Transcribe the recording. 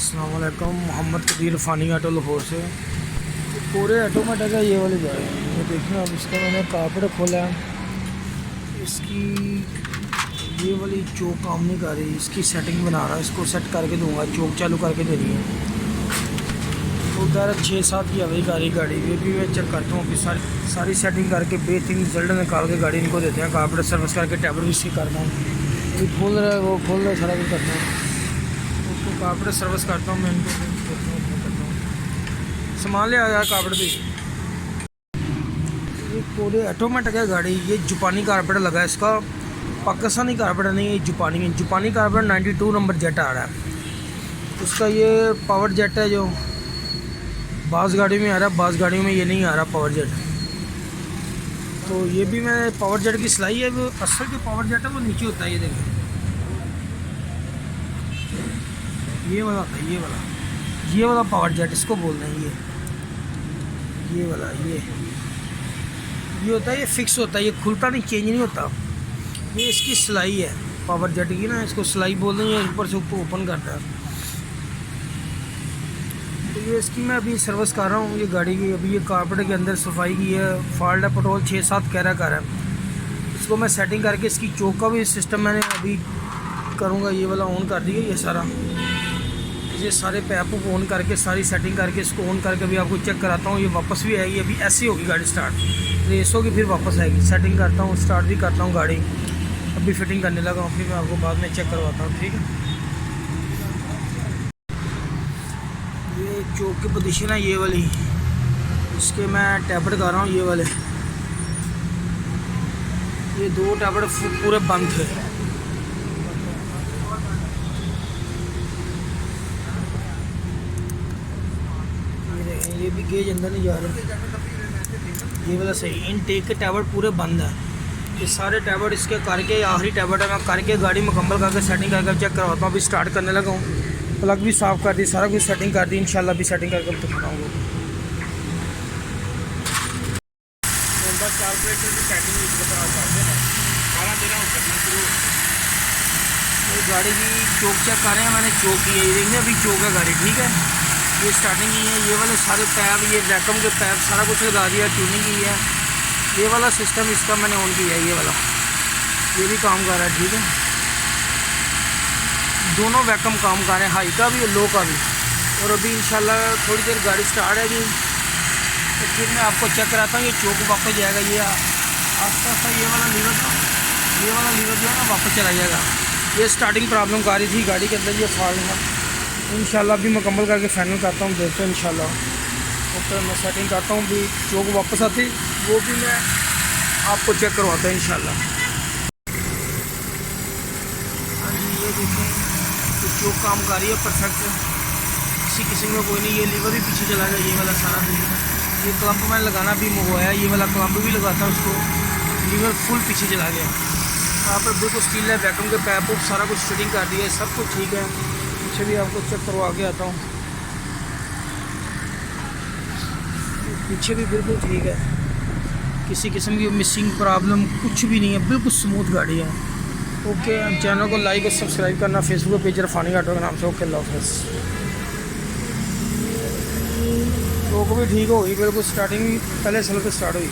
अस्सलाम वालेकुम। मोहम्मद कबीर फ़ानी ऑटो लाहौर से। पूरे ऑटोमेटिक है ये वाली गाड़ी। ये देखिए अब इसका मैंने कारपेट खोला है। इसकी ये वाली चौक काम नहीं कर रही, इसकी सेटिंग बना रहा है। इसको सेट करके दूंगा, चौक चालू करके देनी है। तो डायरेक्ट 6-7 की अभी गाड़ी ये भी मैं चेक करता हूँ कि सारी सेटिंग करके बेहतरीन रिजल्ट निकाल के गाड़ी इनको देते हैं। कारपेट सर्विस करके टैबलेट भी इसकी करना है। अभी खोल रहा है, वो खोल रहा है, सारा कुछ करता हूँ। उसको कारपेट सर्विस करता हूँ मैं, इनको करता हूँ। सामान ले आया कारपेट भी। ये पूरे ऑटोमेटिक है गाड़ी। ये जापानी कारपेट लगा है इसका, पाकिस्तानी कारपेट नहीं है, जापानी कारपेट 92 नंबर जेट आ रहा है उसका। ये पावर जेट है जो बास गाड़ी में आ रहा है, बास गाड़ियों में ये नहीं आ रहा पावर जेट। तो ये भी मैं पावर जेट की सिलाई है। वो असल जो पावर जेट है वो नीचे होता है, ये देखिए ये वाला था, ये वाला पावर जेट इसको बोल रहे हैं। ये वाला ये होता है, ये फिक्स होता है, ये खुलता नहीं, चेंज नहीं होता। ये इसकी सिलाई है पावर जेट की ना, इसको सिलाई बोल रहे हैं। ऊपर से ऊपर ओपन करता है। तो ये इसकी मैं अभी सर्विस कर रहा हूँ ये गाड़ी की। अभी ये कारपेट के अंदर सफाई की है, फॉल्ट है, पेट्रोल 6-7 कैरा कर है। इसको मैं सेटिंग करके इसकी चौक का भी सिस्टम मैंने अभी करूँगा। ये वाला ऑन कर दिया, ये सारा ये सारे पैप ऑन करके सारी सेटिंग करके इसको ऑन करके अभी आपको चेक कराता हूँ। ये वापस भी आएगी, अभी ऐसी होगी गाड़ी स्टार्ट, रेस होगी फिर वापस आएगी। सेटिंग करता हूँ, स्टार्ट भी करता हूँ गाड़ी। अभी फिटिंग करने लगा हूँ, फिर मैं आपको बाद में चेक करवाता हूँ, ठीक है। ये चौक की पोजीशन है ये वाली, इसके मैं टैबलेट कर रहा हूँ। ये वाले ये 2 टैबलेट पूरे बंद थे। ये भी गेज अंदर नहीं जा रहे। ये वाला सही, इनटेक के टैबलेट पूरे बंद है। ये सारे टैबलेट इसके करके, आखिरी टैबलेट है, मैं करके गाड़ी मुकम्मल करके सेटिंग करके चेक करवाता हूँ। अभी स्टार्ट करने लगा हूँ। प्लग भी साफ़ कर दी, सारा कुछ सेटिंग कर दी। इंशाल्लाह भी सेटिंग करके दिखाऊँगा। बस कारपोरेटर की सेटिंग गाड़ी की चौक चेक कर रहे हैं। मैंने चौक की है, ये देखिए अभी चौक है गाड़ी, ठीक है। ये स्टार्टिंग की है, ये वाले सारे पैप, ये वैक्यूम के पैप सारा कुछ लगा दिया, ट्यूनिंग की है। ये वाला सिस्टम इसका मैंने ऑन किया है, ये वाला ये भी काम कर रहा है, ठीक है। दोनों वैक्यूम काम कर रहे हैं, हाई का भी और लो का भी। और अभी इंशाल्लाह थोड़ी देर गाड़ी स्टार्ट है जी, तो फिर मैं आपको चेक कराता हूँ। ये चौक वापस जाएगा, ये आस्ता आस्ता ये वाला लीवर जो है ना वापस चला जाएगा। ये स्टार्टिंग प्रॉब्लम आ रही थी गाड़ी के अंदर, ये फॉल्ट है। इंशाल्लाह भी मुकम्मल करके फाइनल करता हूँ, देखते हैं इंशाल्लाह। ओके, मैं सेटिंग करता हूँ, भी चौक वापस आती वो भी मैं आपको चेक करवाता हूँ इंशाल्लाह। हाँ जी, ये देखें तो चौक काम कर रही है परफेक्ट, किसी किस्म में कोई नहीं। ये लीवर भी पीछे चला गया, ये वाला सारा भी। ये क्लम्प मैंने लगाना भी मंगवाया, ये वाला क्लम्प भी लगाता हूँ उसको। लीवर फुल पीछे चला गया। यहाँ पर बिल्कुल स्टील है, वैक्यूम के पैप सारा कुछ फिटिंग कर दिया है, सब कुछ ठीक है। पीछे भी आपको चेक करवा के आता हूँ, पीछे भी बिल्कुल ठीक है, किसी किस्म की मिसिंग प्रॉब्लम कुछ भी नहीं है, बिल्कुल स्मूथ गाड़ी है। ओके, चैनल को लाइक और सब्सक्राइब करना, फेसबुक पेज फ़ानी ऑटो के नाम से। ओके, अल्लाह हाफ़िज़। तो भी ठीक होगी, बिल्कुल स्टार्टिंग पहले साल पे स्टार्ट हुई।